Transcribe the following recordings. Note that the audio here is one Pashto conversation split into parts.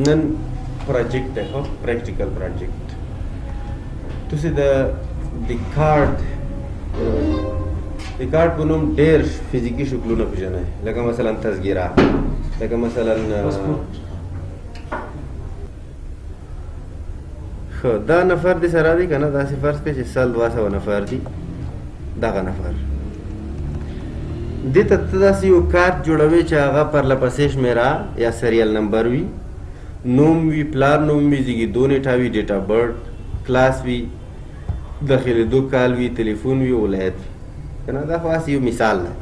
نن پروجیکټ دی خو پریکټیکل پروجیکټ تاسو د کارت په نوم ډېر فزیکي شکلونه پېژنئ لکه مثلا تذکیره لکه مثلا ښه دا نفر دې سره دی که نه داسې فرض کړئ چې 200 نفر دي دغه نفر دې ته ته داسې یو کارت جوړوې چې هغه پرله پسې شمېره یا سریال نمبر وي نوم وي پلار نوم وي زیږېدو نیټه وي ډیټ آف برث کلاس وي داخلېدو کال وي تلیفون وي ولایت وي که نه دا خو هسې یو مثال دی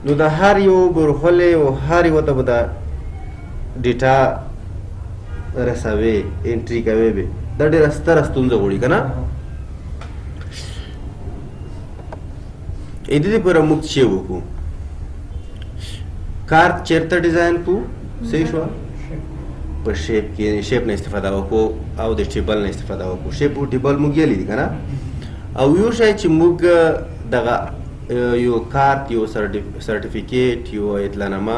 نو د هر یو برخلې او هر یوه ته به دا ډیټا رسوې انټري کوې به دا ډېره ستره ستونزه غواړي که نه د دې لپاره موږ څه وکړو کارت چېرته ډیزاین کړو صحیح شوه په شیپ کې شیپ نه استفاده وکړو او د ټیبل نه استفاده وکړو شیپ او ټیبل موږ یې لیدي که نه او یو شی چې موږ دغه یو کارت یو سرټیفیکیټ یو اطلاعنامه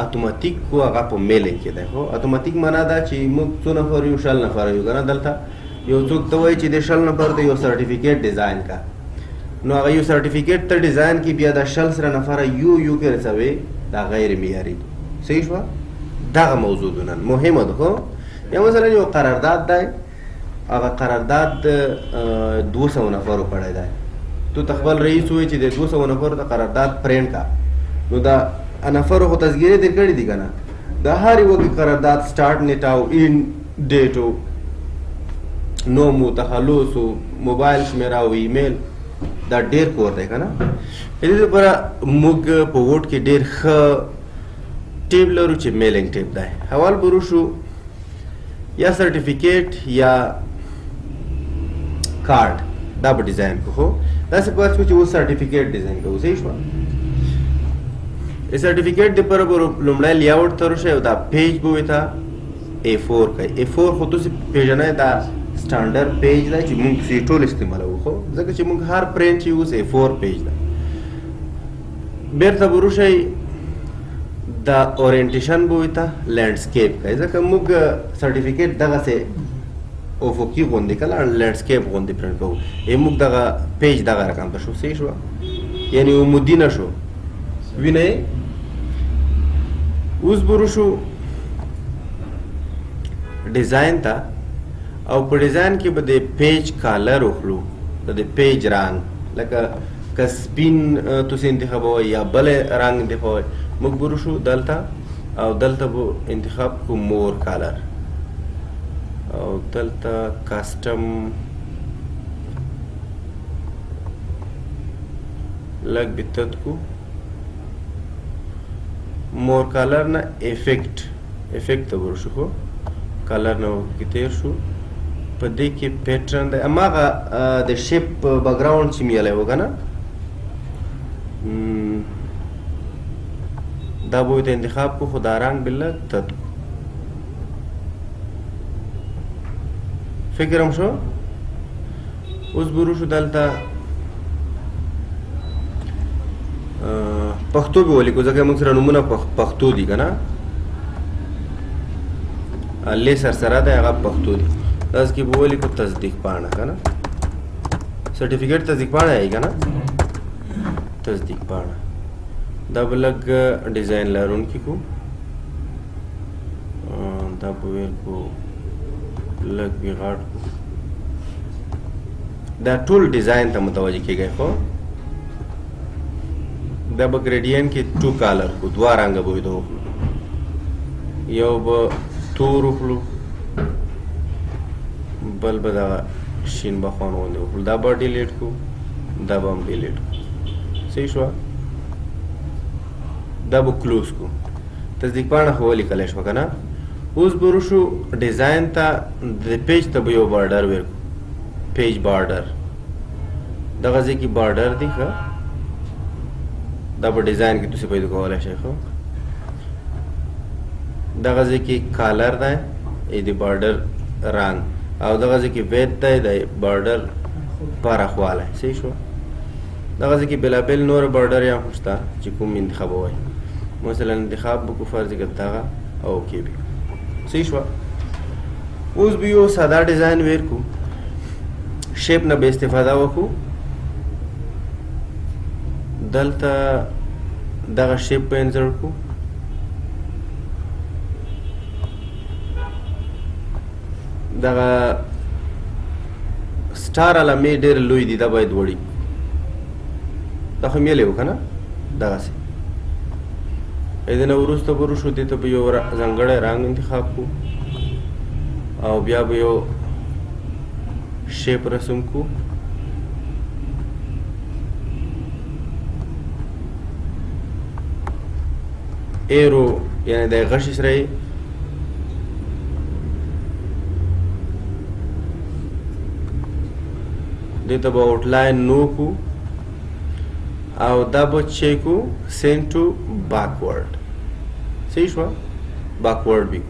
اتوماتیک کو هغه په میلینګ کې دی خو اتوماتیک معنا دا چې موږ څو نفر یو 100 نفر یو که نه دلته یو څوک ته وایي چې د 100 نفر د یو سرټیفیکیټ ډیزاین کا نو هغه یو سرټیفیکیټ ته ډیزاین کې بیا د 100 سره نفره یو کې رسوي دا غیر معیاري صحیح شوه دغه موضوع نن مهمه ده خو یا مثلا یو قرارداد دی هغه قرارداد 200 نفرو کړی دی تو خپل رئیس وایي چې د 200 نفرو د قرارداد پرینټ کا نو دا نفرو خو تذکیرې در کړي دي که نه د هر یوه کې قرارداد سټارټ نیټه او ان ډیټ و نوم و تخلص و موبایل شمېره او ایمیل دا ډېر کور دی که نه د دې لپاره موږ په ووټ کې ډېر ښه ټیب لرو چې میلینګ ټیب دی اول به وشو یا سرټیفیکیټ یا کارډ دا به ډیزاین کړو خو داسې فرض کړو چې اوس سرټیفیکیټ ډیزاین کوو صحیح شوه سرټیفیکیټ دپاره به لومړی لیاوټ ته راشئ او دا پیج به وي ته A4 کوئ A4 خو تاسې پېژنئ دا سټانډرډ پیج دی چې موږ یې ټول استعمالوو خو ځکه چې موږ هر پرینټ چې اوس A4 پیج دی بیرته به وروشئ دا اورینټیشن به وي ته لینډسکیپ کوئ ځکه موږ سرټیفیکیټ دغسې افقي غوندې که نه لینډسکیپ غوندې پرنټ کوو موږ دغه پیج دغه رقم ته شو صحیح شوه یعنې عمودي نه شو وینئ اوس به وروشو ډیزاین ته او په ډیزاین کې به د پیج کالر وخلو د پیج رنګ لکه که سپین تاسې انتخابوئ یا بل رنګ انتخابوئ موږ به وروشو دلته او دلته به انتخاب کړو مور کالر او دلته کاسټم لږ به تد کړو مور کالر نه افیکټ ته ورشو خو کالر نه کې تیر شو په دې کې پیټرن دی هماغه د شیپ بیکګراوند چې مې یلی و که نه دا به ورته انتخاب کړو خو دا رنګ به لږ تد کړو فکر هم شو اوس به وروشو دلته پښتو به ولیکو ځکه موږ سره نومونه پښتو دي که نه لې سرسره دی هغه پښتو دي داسې کې به ولیکو تصدیق پاڼه که نه سرټیفیکیټ تصدیق پاڼه یې که نه تصدیق پاڼه دا به لږ ډیزاین لرونکي کړو دا به ویل کړو لږ به غاټ کړو دا ټول ډیزاین ته متوجه کېږئ خو دا به ګریډینټ کې 2 کالر کو 2 رنګه به وي یو به تور وکړو بل به دغه شین بخوان غوندې وکړو دا به ډیلیټ کړو دا به هم ډیلیټ کړو صحیح شوه دا به کلوز کړو تصدیق پاڼه خو ولیکلی شوه که نه اوس به وروشو ډیزاین ته د پیج ته به یو بارډر ورکړو پیج بارډر دغه ځای کې بارډر دی ښه دا په ډیزاین کې تاسې پیدا کولی شئ خو دغه ځای کې کالر دی د بارډر رنګ او دغه ځای کې ویت دی د بارډر پراخوالی صحیح شوه دغه ځای کې بېلابېل نور بارډر هم شته چې کوم انتخابوئ مثلا انتخاب وکړو فرض کړه دغه او اوکې وي صحیح شو. اوس به یو ساده ډیزاین ویر کو، شیپ نه به استفاده وکړو. دلته دغه شیپ په انسرټ کو، دغه سټار علامې ډېر لوی دي، دا باید وړي. دا خو میلې و که نه دغسې. دې نه وروسته به وشو دې ته به یو ځانګړی رنګ انتخاب کو او بیا به یو شیپ رسم کو. ایرو یعنی د غشي سره دې ته به آوټلاین نو کو او دا به چی کو سینډ ټو بیکورډ. صحیح شوه، بیکورډ بي.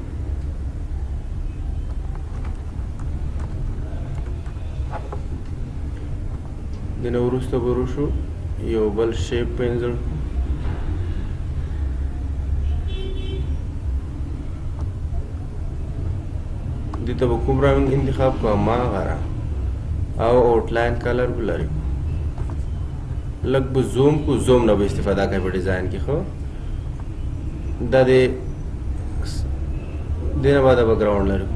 دې نه وروسته به وشو یو بل شیپ په انسرټ کو. دې ته به کوم رنګ انتخاب کو؟ هماغه رنګ او آوټلاین کلر به لري. لږ به زوم کو، زوم نه به استفاده کوي په ډیزاین کې. خو دا د دې نه بعد بیکګراوند لري.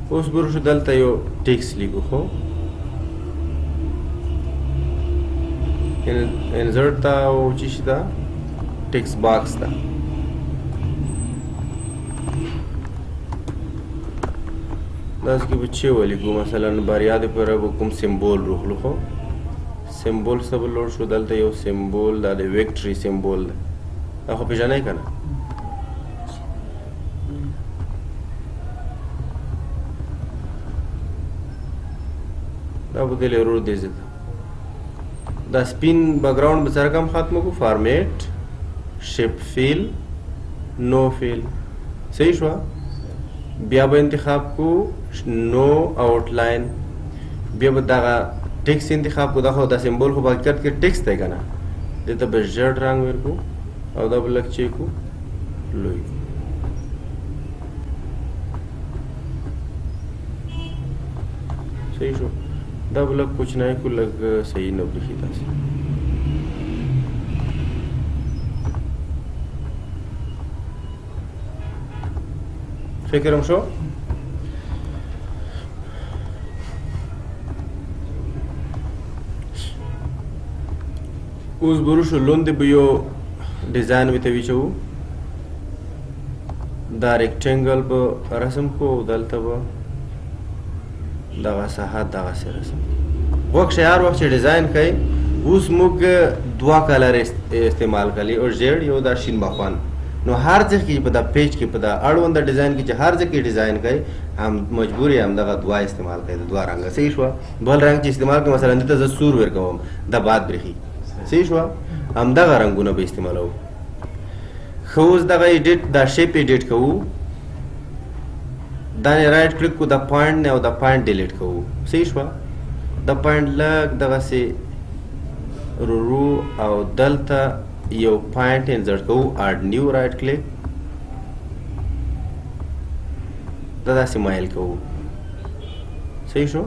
اوس به وشو دلته یو ټیکس لیکو. خو انسرټ ته او چې شي ته ټیکس باکس ته داسې کې به چې ولیکو. مثلا بریا دپاره به کوم سمبول روغلو. خو سمبول څه به لوړ شو؟ دلته یو سمبول دا د ویکټري سمبول دی. دا خو پېژنئ که نه؟ دا به دلې ورور دی ځکه دا سپین بیکګراوند به سره کم ختمه کو. فارمیټ شیپ فیل نو فیل. صحیح شوه. بیا به انتخاب کو نو آوټلاین. بیا به دغه ټیکس انتخاب کو. دا خو دا سمبول خو په حقیقت کې ټیکس دی که نه. دې ته به ژړ رنګ ورکو او دا به لږ چې کو لوی. صحیح شو. دا به لږ کوچنی کو، لږ صحیح نه برېښي داسې. فکر هم شو. اوس به وشو لاندې به یو ډیزاین ورته وچوو. دا ریکټینګل به رسم کو او دلته به دغه ساحه دغسې رسم. غوږ شئ هر وخت چې ډیزاین کوئ. اوس موږ دوه کلر استعمال کړي او ژیړ یو دا شین بخوان. نو هر ځای کې په دا پیج کې په دا اړونده ډیزاین کې چې هر ځای کې ډیزاین کوي هم مجبور یې همدغه دوه استعمال کوي، د دوه رنګه. صحیح شوه. بل رنګ چې استعمال کوي مثلا دلته زه سور ورکوم دا باد برېښي. صحیح شوه. همدغه رنګونه به استعمالوو. ښه اوس دغه ایډیټ دا شیپ ایډیټ کوو. دا نه رایټ کلیک کو، دا پوینټ نه او دا پوینټ ډیلیټ کوو. صحیح شوه. دا پوینټ لږ دغسې رو او دلته یو پوینټ انسرټ کوو. اډ نیو رایټ کلیک. دا داسې مایل کوو. صحیح شو.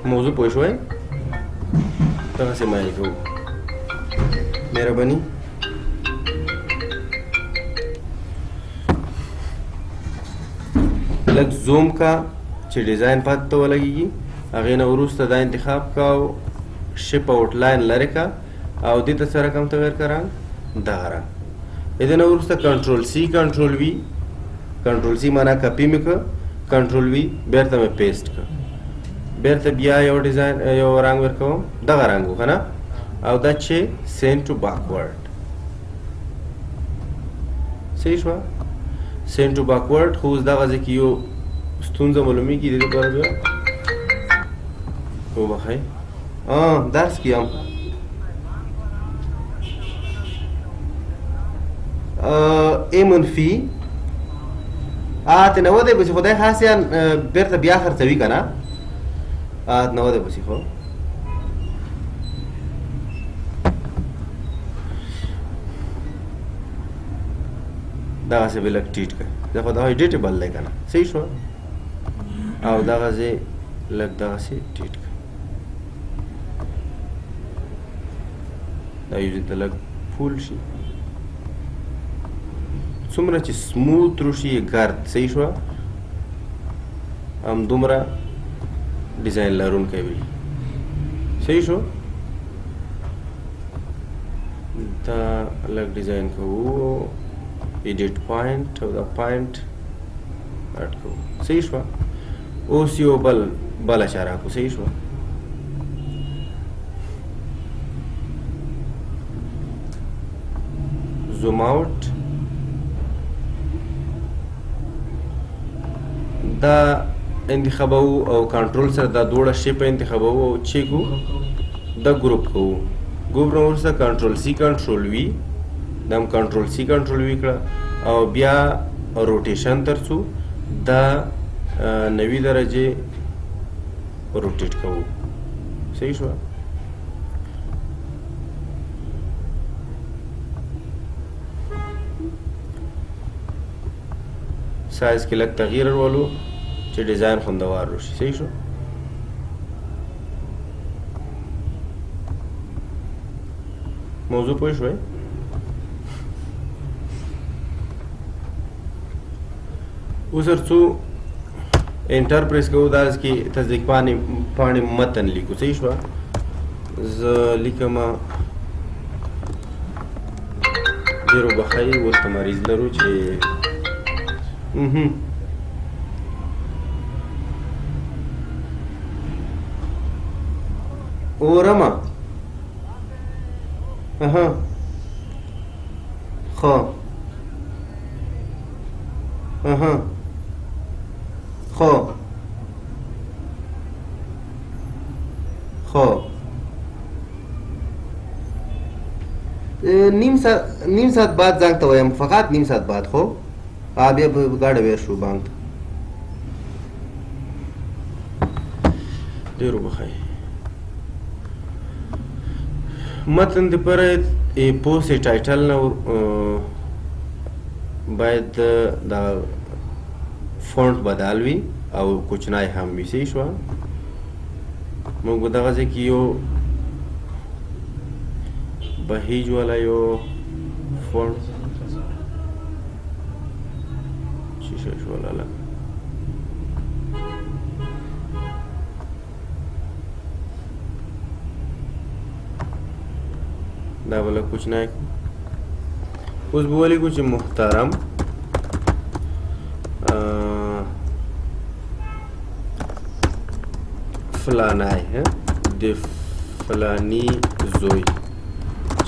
موضوع پوه شوئ؟ دغسې مایل کوو. مهرباني لږ زوم کا چې ډیزاین پاتې ته ولګېږي. هغې نه وروسته دا انتخاب کا او شیپ آوټلاین لرې کا او دې ته څه رقم تغیر کا رنګ؟ دغه رنګ. دې نه وروسته کنټرول سی کنټرول وي. کنټرول سی معنا کپي مې کړه، کنټرول وي بېرته مې پیسټ کړه. بېرته بیا یو ډیزاین یو رنګ ورکوم، دغه رنګ و که نه. او دا چې سینډ ټو بیکورډ. صحیح شوه. سینډ ټو بیکورډ. خو اوس دغه ځای کې یو ستونزه معلومیږي. دې لپاره بیا وبخئ درس کې یم. A منفي ته نه ودی پسې خدای خاصیان بیرته بیا خرڅوي که نه نه ودی پسې خو دغسې به لږ ټیټ کړئ دا خو دغه ایډیټیبل دی که نه صحیح شوه او دغسې لږ دغسې ټیټ کړئ دا یو ته لږ فول شي څومره چې سموت روشي ګرد صحیح شوه همدومره ډیزاین لرونکی وي صحیح شو دا لږ ډیزاین کوو ایډیټ پوینټ او دا پوینټ اډ کوو صحیح شوه اوس یو بله چاره کوو صحیح شوه زوم آوټ دا انتخابو او کنټرول سره دا دوړه شیپ انتخابو او چیکو دا ګروپ کوو ګروپ نو ورسره کنټرول سی کنټرول وی دم کنټرول سی کنټرول وی کړه او بیا روټیشن ترڅو دا 90 درجه روټیټ کوو صحیح شو سایز کې لږ تغییر ورولو چې ډیزاین خوندور وشي صحیح شو موضوع پوه شوئ اوس څو انټر پریس کوو دا کې تصدیق پاڼې متن لیکو صحیح شوه زه لیکم ډېر وبښئ اوس ته مریض لرو چې اورما اها خو اها خو نیم ساعت بعد زنگ ته وایم فقط نیم ساعت بعد خو بیا به ګاډه ویر شو بانک ته ډېر وبښئ متن دپاره پوسټ ټایټل نه باید دا فونټ بدل وي او کوچنی هم وي صحیح شوه موږ به دغه ځای کې یو بهیج والا یو فونټ شولاله دا بله کوچنی اوس به ولیکو چې محترم فلانی د فلانی زوی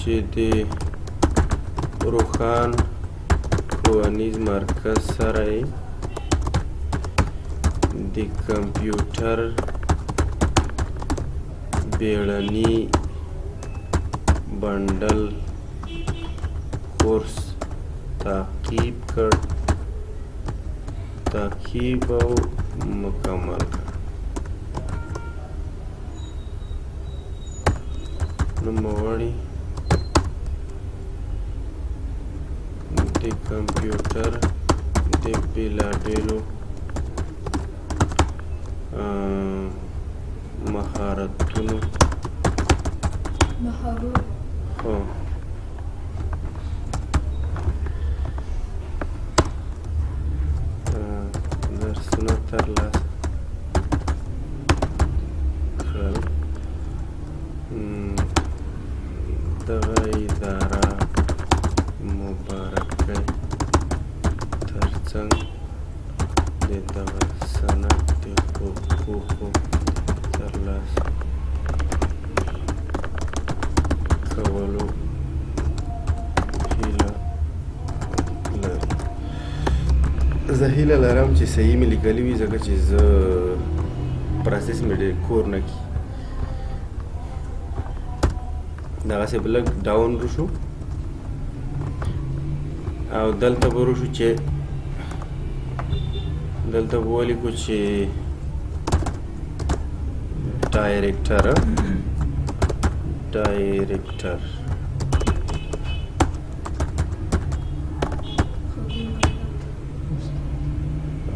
چې د روخان ښوونیز مرکز سره د کمپیوټر بیړني بنډل کورس تعقیب او مکمل کړ نوموړی د کمپیوټر د بیلابیلو مهارتونو درسونه ترلاسه کړل دغه اداره مبارکۍ ترڅنګ د دغه سند د حقوقو ترلاسه کولو هیله لري زه هیله لرم چې صحیح مې لیکلي وي ځکه چې زه پروسس مې ډېر کور نه کي دغسې به لږ ډاون روشو او دلته به روشو چې دلته ولیکو چې ډایرکټر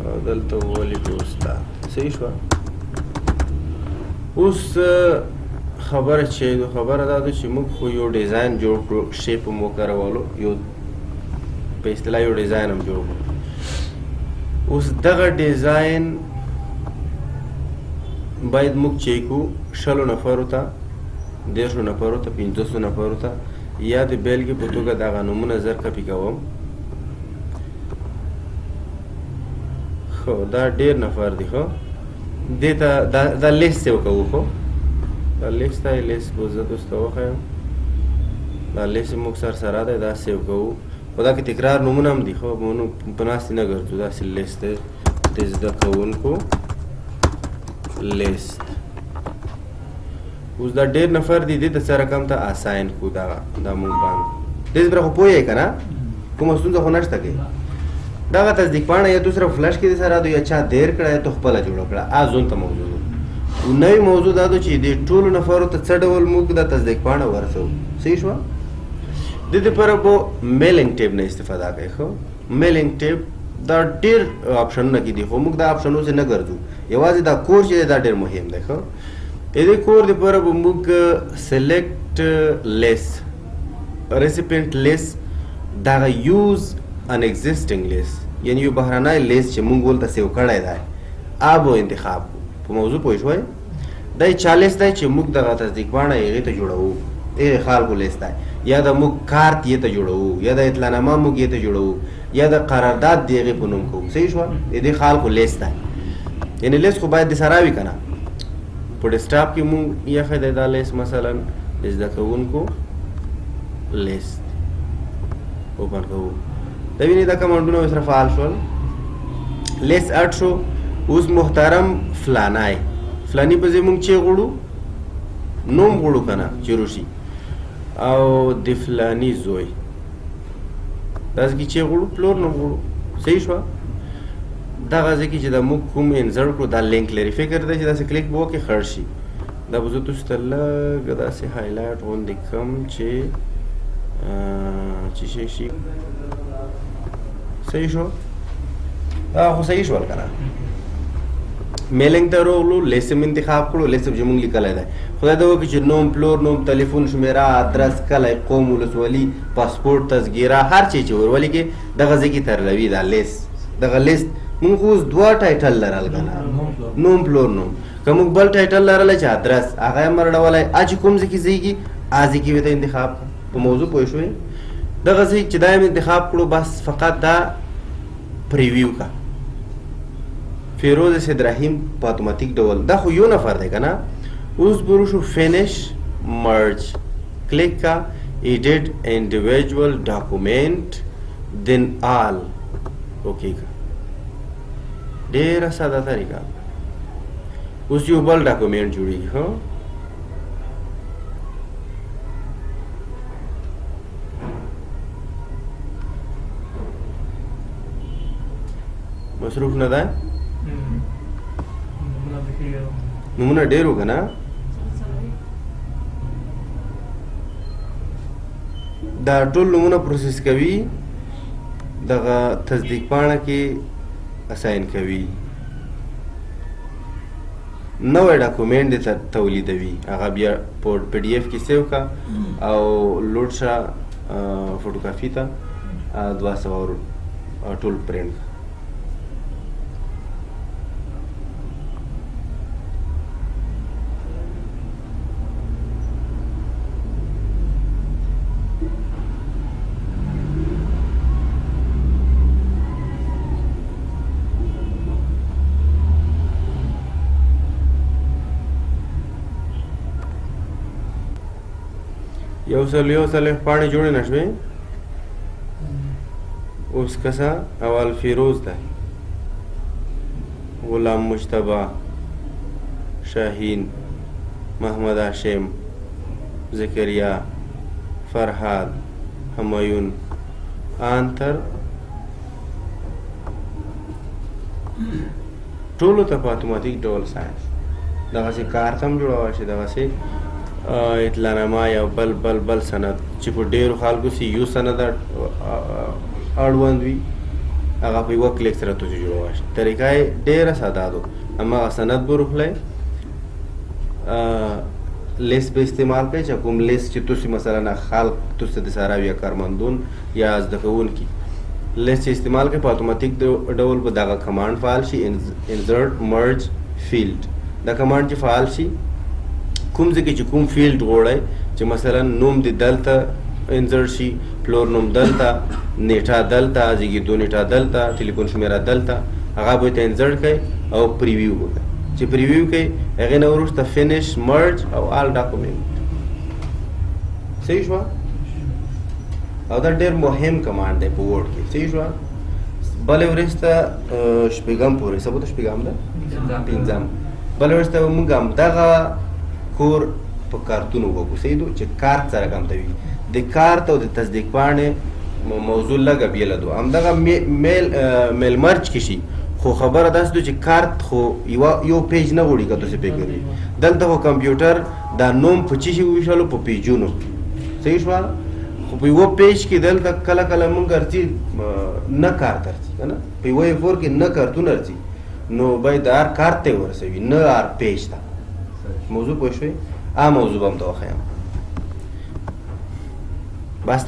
او دلته ولیکو استاد. صحیح شو. اوس خبره دا ده چې موږ خو یو ډیزاین جوړ کړو، شیپ مو کارولو، یو په اصطلاح یو ډیزاین هم جوړ کړو. اوس دغه ډیزاین باید موږ چیکو 100 نفرو ته، 150 نفرو ته، 500 نفرو ته، یا د بیلګې په توګه دغه نومونه زر کپي کوم. خو دا ډېر نفر دي. خو دې ته دا لیست سیو کوو. خو دا لیست به زه دوسته وښیم. دا لیست موږ سره دی، دا سیو کوو. خو دا کې تکرار نومونه هم دي. خو موږ په ناستې نه ګرځو. داسې لیست دی د زده کوونکو لیست. اوس دا ډېر نفر دي، دې ته څه رقم ته اساین کو. دا موږ باندې دې سره خو پوهیږئ که نه، کومه ستونزه خو نشته کې. دغه تصدیق پاڼه یا تو صرف فلش کې سره دو یا چا دیر کړه یا تو خپله جوړه کړه. ځون ته موضوع ده. نوی موضوع دا ده چې دې ټولو نفرو ته څه ډول موږ د تصدیق پاڼه ورسوو. صحیح شوه. د دې لپاره به میلینګ ټیب نه استفاده کوي. خو میلینګ ټیب دا ډېر آپشنونه کې دي، خو موږ دا آپشنونو څخه نه ګرځو. یوازې دا کور چې دی دا ډېر مهم دی. خو د دې کور دپاره به موږ سلیکټ لیست، ریسیپینټ لیست، دغه یوز ان ایگزیسټینګ لیست، یعنی یو بهرنی لیست چې موږ ولته سیو کړی دی به انتخاب په موضوع پوه شوئ. دا چا لیست دی چې موږ دغه تصدیق پاڼه هغې ته جوړوو، هغې خلکو لیست دی، یا د موږ کارت یې ته جوړوو، یا د اطلاعنامه موږ یې ته جوړوو، یا د قرارداد د هغې په نوم کوو. صحیح شوه. د دې خلکو لیست دی. یعنې لیست خو باید د سره وي که نه. په ډیسکټاپ کې موږ ایښی دی دا لیست، مثلا د زده کوونکو لیست اوپن کوو. دا وینئ دا کمانډونه ورسره فعال شول. لیست اډ شو. اوس محترم فلانی په ځای موږ چې غواړو نوم غواړو که نه چې روشي، او د فلاني زوی داسې کې چې غواړو پلور نوم غواړو. صحیح شوه. دغه ځای کې چې دا موږ کوم انزر کړو دا لینک لري، فکر دی چې داسې کلیک به وکړې خړ شي. دا به زه تاسو ته لږ داسې هایلایټ غوندې کړم چې شي. صحیح شو. خو صحیح شول که نه. میلینګ ته راغلو، لیست هم انتخاب کړو. لیست چې موږ لیکلی دی خدای ته وکړي چې نوم، پلور نوم، تلیفون شمیره، ادرس، کلی، قوم، ولسوالي، پاسپورټ، تذکیره، هر چی چې ورولې کې دغه ځای کې ترلوي دا لیست. دغه لیست موږ اوس 2 ټایټل لرل که نه، نوم، پلور نوم. که موږ بل ټایټل لرلی چې ادرس، هغه یې هم رډولی. چې کوم ځای کې ځایږي ځای کې ورته انتخاب کړه. په موضوع پوه شوې. دغه ځای چې دا یې انتخاب کړو، بس فقط دا پریویو کا. فیروز اسد رحیم په اتوماتیک ډول. دا خو یو نفر دی که نه. اوس به وشو فینش مرج، کلیک کا، ایډیټ انډیویجول ډاکومنټ، دین آل اوکې کا. ډېره ساده طریقه. اوس یو بل ډاکومنټ جوړېږي. ښه مصروف نه ده. نمونه ډېر وو که نه. دا ټول نمونه پروسس کوي، دغه تصدیق پاڼه کې اساین کوي، نوی ډاکومنټ دې تولیدوي، هغه بیا په PDF کې سیو کا او لوډ شه فوټوکاپي ته 200 ټول پرینټ. یو سل پاڼې جوړې نه شوې. اوس کسه اول فیروز ده، غلام مجتبی، شاهین، محمد هاشم، زکریا، فرهاد، همایون، آنتر ټولو ته په اتوماتیک ډول ساينس دغسې کارت هم جوړوه شي دغسې اطلاعنامه یا بل بل بل سند چې په ډېرو خلکو سي یو سند اړوند وي هغه په یوه کلیک سره تاسو جوړوه شي طریقه یې ډېره ساده ده هماغه سند به روښلی لیست به استعمال کوئ چې کوم لیست چې تاسو مثلا خلق تاسو د سره یا کارمندون یا زده کوونکي لیست چې استعمال کوئ په اتوماتیک ډول به دغه کمانډ فعال شي انسرټ مرج فیلډ دا کمانډ چې فعال شي کوم ځای کې چې کوم فیلډ غواړئ چې مثلا نوم دې دلته انسرټ شي پلور نوم دلته نیټه دلته زیږېدو نیټه دلته ټلیفون شمیره دلته هغه به ورته انسرټ کړئ او پریویو وکړئ چې پریویو کوي هغې نه وروسته فینش مرج او آل ډاکومنټ صحیح شوه او دا ډېر مهم کمانډ دی په ورډ کې صحیح شوه بلې وروسته شپږم پورې څه بوته شپږم ده پنځم بلې وروسته به موږ همدغه کور په کارتونو وکړو صحیح ده چې کارت سره کوم ته وي د کارت او د تصدیق پاڼې موضوع لږه بیله ده همدغه میل مرج کې شي خو خبره داسې ده چې کارت خو یو پیج نه غواړي که تاسې پې کوي دلته خو کمپیوټر دا نوم په څه شي وویشلو په پیجونو صحیح شوه خو په یوه پیج کې دلته کله کله مونږ ارځي نه کارت ارځي که نه په یوه A4 کې نه کارتون ارځي نو باید هر کارت ته یې ورسوي نه هر پیج ته موضوع پوه شوئ موضوع به هم ته وښیم بس